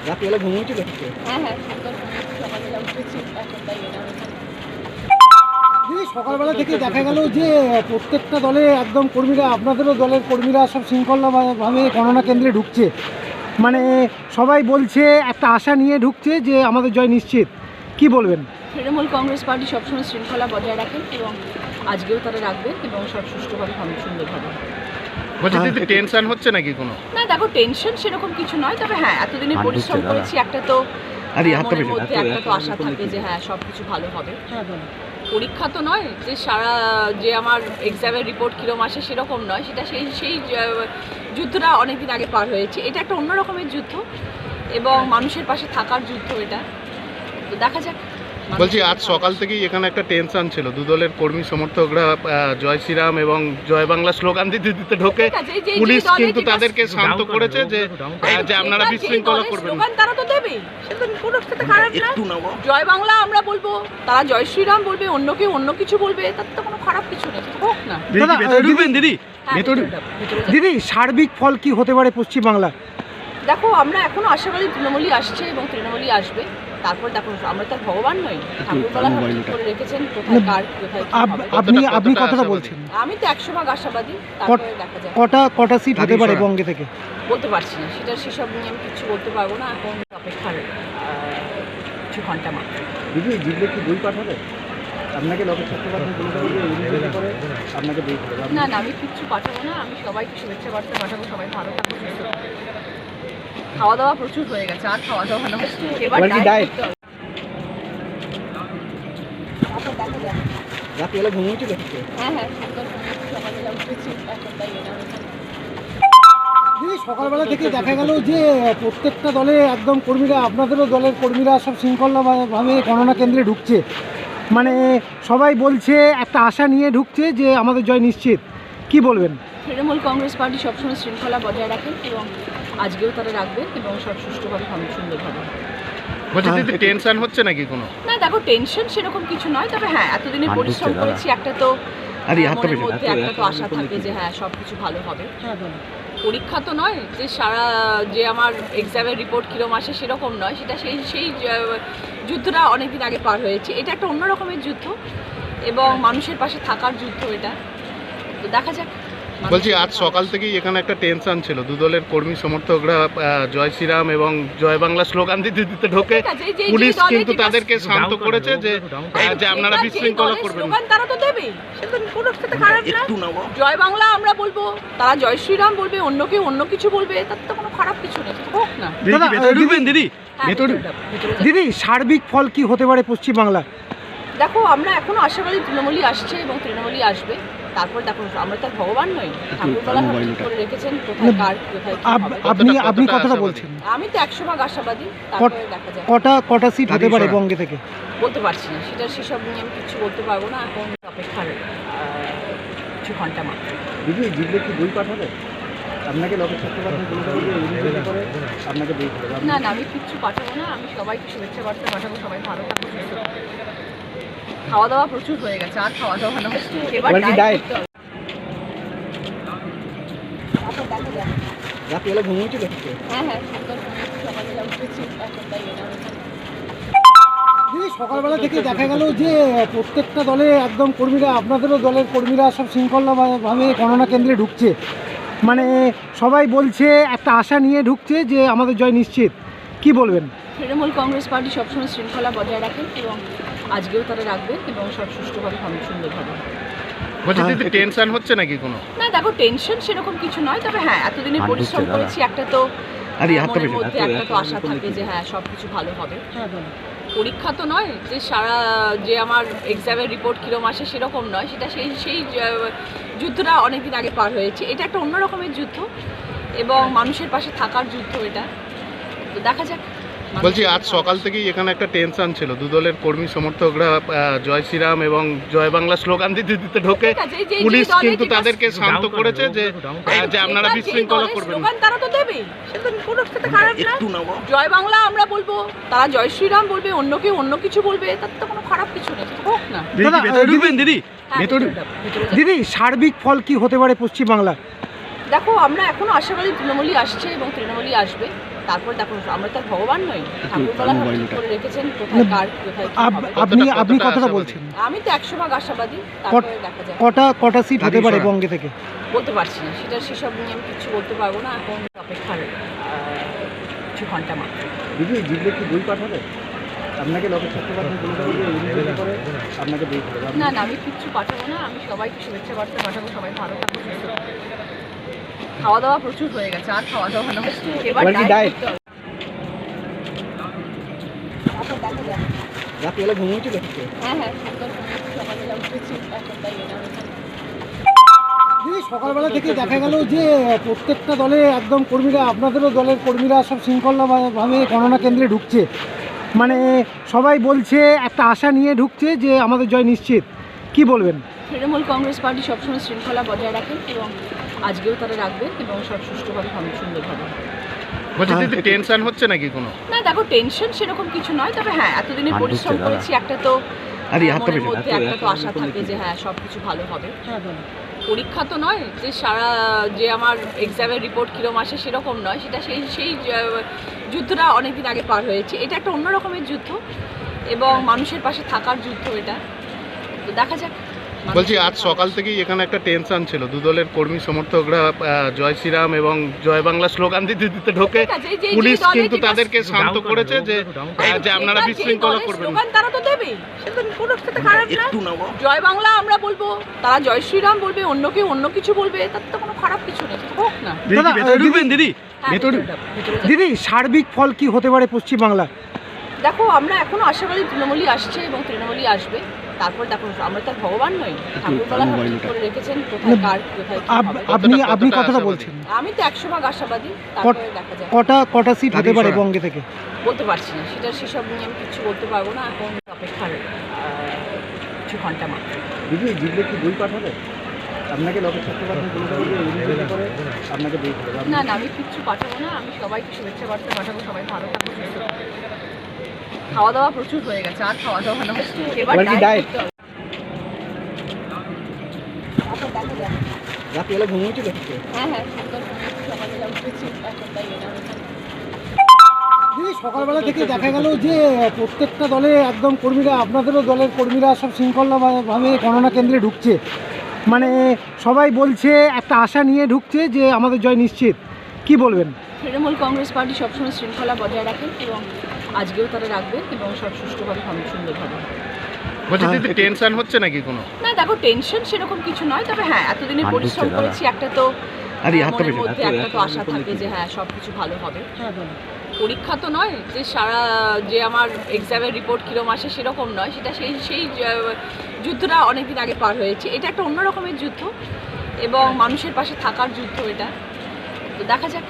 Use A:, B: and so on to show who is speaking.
A: রাত্রিবেলা ঘুমিয়েছিল?
B: হ্যাঁ সকালবেলা উঠেছি এখন তাই এলাম।
C: দিদি, সকালবেলা থেকে দেখা গেল যে প্রত্যেকটা দলে একদম কর্মীরা, আপনাদেরও দলের কর্মীরা সব শৃঙ্খলাভাবে গণনা কেন্দ্রে ঢুকছে। মানে সবাই বলছে, একটা আশা নিয়ে ঢুকছে যে আমাদের জয় নিশ্চিত। কি বলবেন?
B: তৃণমূল কংগ্রেস পার্টি সবসময় শৃঙ্খলা বজায় রাখেন এবং আজকেও তারা রাখবেন এবং সব সুষ্ঠুভাবে সুন্দরভাবে।
A: বলছি দিদি, টেনশন হচ্ছে নাকি কোনো?
B: না দেখো, টেনশন সেরকম কিছু নয়, তবে হ্যাঁ এতদিনে পরিশ্রম করেছি, একটা তো মনের মধ্যে একটা তো আশা থাকে যে হ্যাঁ সব কিছু ভালো হবে। পরীক্ষা তো নয় যে যে আমার এক্সামের রিপোর্ট কীরকম আসে সেরকম নয়, সেটা সেই যুদ্ধটা অনেকদিন আগে পার হয়েছে। এটা একটা অন্য রকমের যুদ্ধ এবং মানুষের পাশে থাকার যুদ্ধ। এটা তো দেখা যাক।
A: বলছি আজ সকাল থেকেই এখানে একটা টেনশন ছিল, দু দলের কর্মী সমর্থকরা জয় শ্রীরাম এবং জয় বাংলা স্লোগান দিতে দিতে ঢোকে। পুলিশ কিন্তু তাদেরকে শান্ত করেছে যে আপনারা বিশৃঙ্খলা করবেন না।
B: তারা তো দেবেই, সেটা কোনো খারাপ না। জয় বাংলা আমরা বলবো, তারা জয় শ্রীরাম বলবে, অন্য কেউ অন্য কিছু বলবে, তার তো কোনো খারাপ কিছু নেই, হোক না।
C: দিদি, সার্বিক ফল কি হতে পারে পশ্চিমবাংলা?
B: দেখো, আমরা এখনো আশাবাদী তৃণমূলই আসছে এবং তৃণমূলই আসবে। তারপর দেখো, আমরা তো ভগবান নই, ঠাকুরতলা করে রেখেছেন কোথায় কার কোথায়।
C: আপনি কথাটা বলছেন,
B: আমি তো 100% আশাবাদী। তারপরে দেখা যায়
C: কটা সিট হতে পারে বঙ্গে থেকে।
B: বলতে পারছি না, সেসব নিয়ে আমি কিছু বলতে পারবো না। এখন অপেক্ষার কিছু ঘন্টা মাত্র।
C: দিদি, জিতলে কি বই পাঠাবে আপনাকে? লোকের আপনাকে বই পাঠাবে?
B: না আমি কিচ্ছু পাঠাবো না। আমি সবাইকে শুভেচ্ছা বার্তা পাঠাবো। সবাই ভালো থাকুন, সুস্থ থাকুন। খাওয়া দাওয়া প্রচুর হয়ে গেছে, আর খাওয়া দাওয়া না, এবার ডায়েট করতে হবে।
C: রাত্রিবেলা ঘুমিয়েছিল?
B: হ্যাঁ সকালবেলা উঠেছি এখন তাই এলাম।
C: দিদি, সকালবেলা থেকে দেখা গেল যে প্রত্যেকটা দলে একদম কর্মীরা, আপনাদেরও দলের কর্মীরা সব শৃঙ্খলাভাবে গণনা কেন্দ্রে ঢুকছে। মানে সবাই বলছে, একটা আশা নিয়ে ঢুকছে যে আমাদের জয় নিশ্চিত। কি বলবেন?
B: তৃণমূল কংগ্রেস পার্টি সবসময় শৃঙ্খলা বজায় রাখেন এবং আজকেও তারা রাখবেন এবং সব সুষ্ঠুভাবে সুন্দরভাবে।
A: বলছি দিদি, টেনশন হচ্ছে নাকি কোনো?
B: না দেখো, টেনশন সেরকম কিছু নয়, তবে হ্যাঁ এতদিনে পরিশ্রম করেছি, একটা তো মনের মধ্যে একটা তো আশা থাকে যে হ্যাঁ সব কিছু ভালো হবে। পরীক্ষা তো নয় যে যে আমার এক্সামের রিপোর্ট কীরকম আসে সেরকম নয়, সেটা সেই যুদ্ধটা অনেকদিন আগে পার হয়েছে। এটা একটা অন্য রকমের যুদ্ধ এবং মানুষের পাশে থাকার যুদ্ধ। এটা তো দেখা যাক।
A: বলছি আজ সকাল থেকেই এখানে একটা টেনশন ছিল, দু দলের কর্মী সমর্থকরা জয় শ্রীরাম এবং জয় বাংলা স্লোগান দিতে দিতে ঢোকে। পুলিশ কিন্তু তাদেরকে শান্ত করেছে যে আপনারা বিশৃঙ্খলা করবেন না।
B: তারা তো দেবেই, সেটা কোনো খারাপ না। জয় বাংলা আমরা বলবো, তারা জয় শ্রীরাম বলবে, অন্য কেউ অন্য কিছু বলবে, তার তো কোনো খারাপ কিছু নেই, হোক না।
C: দিদি, সার্বিক ফল কি হতে পারে পশ্চিমবাংলা?
B: দেখো, আমরা এখনো আশাবাদী তৃণমূলই আসছে এবং তৃণমূলই আসবে। তারপর দেখো, আমরা তো ভগবান নই, ঠাকুরতলা করে রেখেছেন কোথায় কার কোথায়।
C: আপনি কথাটা বলছেন,
B: আমি তো 100% আশাবাদী। তারপরে দেখা যায়
C: কটা সিট হতে পারে বঙ্গে থেকে।
B: বলতে পারছি না, সেসব নিয়ে আমি কিছু বলতে পারবো না। এখন অপেক্ষার কিছু ঘন্টা মাত্র।
C: দিদি, জিতলে কি বই পাঠাবে আপনাকে? লোকের আপনাকে বই পাঠাবে?
B: না আমি কিচ্ছু পাঠাবো না। আমি সবাইকে শুভেচ্ছা বার্তা পাঠাবো। সবাই ভালো থাকুন, সুস্থ থাকুন। খাওয়া দাওয়া প্রচুর হয়ে গেছে, আর খাওয়া দাওয়া না, এবার ডায়েট করতে হবে।
C: রাত্রিবেলা ঘুমিয়েছিল?
B: হ্যাঁ সকালবেলা উঠেছি এখন তাই এলাম।
C: দিদি, সকালবেলা থেকে দেখা গেল যে প্রত্যেকটা দলে একদম কর্মীরা, আপনাদেরও দলের কর্মীরা সব শৃঙ্খলাভাবে গণনা কেন্দ্রে ঢুকছে। মানে সবাই বলছে, একটা আশা নিয়ে ঢুকছে যে আমাদের জয় নিশ্চিত। কি বলবেন?
B: তৃণমূল কংগ্রেস পার্টি সবসময় শৃঙ্খলা বজায় রাখেন এবং আজকেও তারা রাখবেন এবং সব সুষ্ঠুভাবে সুন্দরভাবে।
A: বলছি দিদি, টেনশন হচ্ছে নাকি কোনো?
B: না দেখো, টেনশন সেরকম কিছু নয়, তবে হ্যাঁ এতদিনে পরিশ্রম করেছি, একটা তো মনের মধ্যে একটা তো আশা থাকে যে হ্যাঁ সব কিছু ভালো হবে। পরীক্ষা তো নয় যে যে আমার এক্সামের রিপোর্ট কীরকম আসে সেরকম নয়, সেটা সেই যুদ্ধটা অনেকদিন আগে পার হয়েছে। এটা একটা অন্য রকমের যুদ্ধ এবং মানুষের পাশে থাকার যুদ্ধ। এটা তো দেখা যাক।
A: বলছি আজ সকাল থেকেই এখানে একটা টেনশন ছিল, দু দলের কর্মী সমর্থকরা জয় শ্রীরাম এবং জয় বাংলা স্লোগান দিতে দিতে ঢোকে। পুলিশ কিন্তু তাদেরকে শান্ত করেছে যে আপনারা বিশৃঙ্খলা করবেন না।
B: তারা তো দেবেই, সেটা কোনো খারাপ না। জয় বাংলা আমরা বলবো, তারা জয় শ্রীরাম বলবে, অন্য কেউ অন্য কিছু বলবে, তার তো কোনো খারাপ কিছু নেই, হোক না।
C: দিদি, সার্বিক ফল কি হতে পারে পশ্চিমবাংলা?
B: দেখো আমরা এখনো আশাবাদী তৃণমূলই আসছে এবং তৃণমূলই আসবে। তারপর দেখো আমরা তো আর ভগবান নই, ঠাকুরতলা ঠিক করে রেখেছেন কোথায় কার কোথায় কি হবে।
C: আপনি কতটা
A: আশাবাদী?
C: বলছেন?
B: আমি তো 100 ভাগ আশাবাদী, তারপরে দেখা যাবে।
C: কটা সিট হতে পারে বঙ্গে থেকে?
B: বলতে পারছি না, সেসব নিয়ে আমি কিছু বলতে পারবো না। এখন অপেক্ষার কিছু ঘন্টা মাত্র।
C: দিদি জিতলে কি বই পাঠাবে আপনাকে? লোকের চট্টোপাধ্যায় করে আপনাকে বই পাঠাবে?
B: না না, আমি কিচ্ছু পাঠাবো না। আমি সবাইকে শুভেচ্ছা বার্তা পাঠাবো। সবাই ভালো থাকুন, সুস্থ থাকুন। খাওয়া দাওয়া প্রচুর হয়ে গেছে, আর খাওয়া দাওয়া নয়। এবার
C: এবার কি
B: diet
C: diet?
B: করতে হবে। তারপর দেখা যাবে।
C: রাত্রিবেলা ঘুমিয়েছিল?
B: হ্যাঁ হ্যাঁ, সুন্দর সকালবেলা উঠেছি, এখন তাই এলাম এখানে।
C: দিদি সকালবেলা থেকে দেখা গেল যে প্রত্যেকটা দলে একদম কর্মীরা, আপনাদেরও দলের কর্মীরা সব শৃঙ্খলাভাবে গণনা কেন্দ্রে ঢুকছে। মানে সবাই বলছে, একটা আশা নিয়ে ঢুকছে যে আমাদের জয় নিশ্চিত। কি বলবেন?
B: তৃণমূল কংগ্রেস পার্টি সবসময় শৃঙ্খলা বজায় রাখেন এবং আজকেও তারা রাখবেন এবং সব সুষ্ঠুভাবে সুন্দরভাবে।
A: বলছি দিদি টেনশন হচ্ছে নাকি কোনো?
B: না দেখো, টেনশন সেরকম কিছু নয়, তবে হ্যাঁ এতদিনে পরিশ্রম করেছি, একটা তো মনের মধ্যে একটা তো আশা থাকে যে হ্যাঁ সব কিছু ভালো হবে। পরীক্ষা তো নয় যে যে আমার এক্সামের রিপোর্ট কীরকম আসে সেরকম নয়, সেটা সেই যুদ্ধটা অনেকদিন আগে পার হয়েছে। এটা একটা অন্য রকমের যুদ্ধ এবং মানুষের পাশে থাকার যুদ্ধ এটা। তো দেখা যাক।
A: বলছি আজ সকাল থেকেই এখানে একটা টেনশন ছিল, দুদলের কর্মী সমর্থকরা জয় শ্রীরাম এবং জয় বাংলা স্লোগান দিতে দিতে ঢোকে পুলিশ কিন্তু তাদেরকে শান্ত করেছে যে আপনারা বিশৃঙ্খলা করবেন না।
B: তারা তো দেবেই, সেটা তো কোনো সাথে খারাপ না। জয় বাংলা আমরা বলবো, তারা জয় শ্রীরাম বলবে, অন্য কেউ অন্য কিছু বলবে, তাতে তো কোনো খারাপ কিছু নেই, হোক না।
C: দিদি
B: হ্যাঁ, ভেতরে যাবো।
C: দিদি সার্বিক ফল কি হতে পারে পশ্চিমবাংলা?
B: দেখো আমরা এখনো আশাবাদী তৃণমূলই আসছে এবং তৃণমূলই আসবে। তারপর দেখো আমরা তো আর ভগবান নই, ঠাকুরতলা ঠিক করে রেখেছেন কোথায় কার কোথায় কি হবে।
C: আপনি কতটা বলছেন?
B: আমি তো 100 ভাগ আশাবাদী, তারপরে দেখা যাবে।
C: কটা সিট হতে পারে বঙ্গে থেকে?
B: বলতে পারছি না, সেসব নিয়ে আমি কিছু বলতে পারবো না। এখন অপেক্ষার কিছু ঘন্টা মাত্র।
C: দিদি জিতলে কি বই পাঠাবে আপনাকে? লোকের চট্টোপাধ্যায় করে আপনাকে বই পাঠাবে?
B: না না, আমি কিচ্ছু পাঠাবো না। আমি সবাইকে শুভেচ্ছা বার্তা পাঠাবো। সবাই ভালো থাকুন, সুস্থ থাকুন। খাওয়া দাওয়া প্রচুর হয়ে গেছে, আর খাওয়া দাওয়া নয়। এবার
C: এবার কি
B: diet
C: diet?
B: করতে হবে। তারপর দেখা যাবে।
C: রাত্রিবেলা ঘুমিয়েছিল?
B: হ্যাঁ হ্যাঁ, সুন্দর সকালবেলা উঠেছি, এখন তাই এলাম এখানে।
C: দিদি সকালবেলা থেকে দেখা গেল যে প্রত্যেকটা দলে একদম কর্মীরা, আপনাদেরও দলের কর্মীরা সব শৃঙ্খলাভাবে গণনা কেন্দ্রে ঢুকছে। মানে সবাই বলছে, একটা আশা নিয়ে ঢুকছে যে আমাদের জয় নিশ্চিত। কি বলবেন?
B: তৃণমূল কংগ্রেস পার্টি সবসময় শৃঙ্খলা বজায় রাখেন এবং আজকেও তারা রাখবেন এবং সব সুষ্ঠুভাবে সুন্দরভাবে।
A: বলছি দিদি টেনশন হচ্ছে নাকি কোনো?
B: না দেখো, টেনশন সেরকম কিছু নয়, তবে হ্যাঁ এতদিনে পরিশ্রম করেছি, একটা তো মনের মধ্যে একটা তো আশা থাকে যে হ্যাঁ সব কিছু ভালো হবে। পরীক্ষা তো নয় যে যে আমার এক্সামের রিপোর্ট কীরকম আসে সেরকম নয়, সেটা সেই যুদ্ধটা অনেকদিন আগে পার হয়েছে। এটা একটা অন্য রকমের যুদ্ধ এবং মানুষের পাশে থাকার যুদ্ধ এটা। তো দেখা যাক।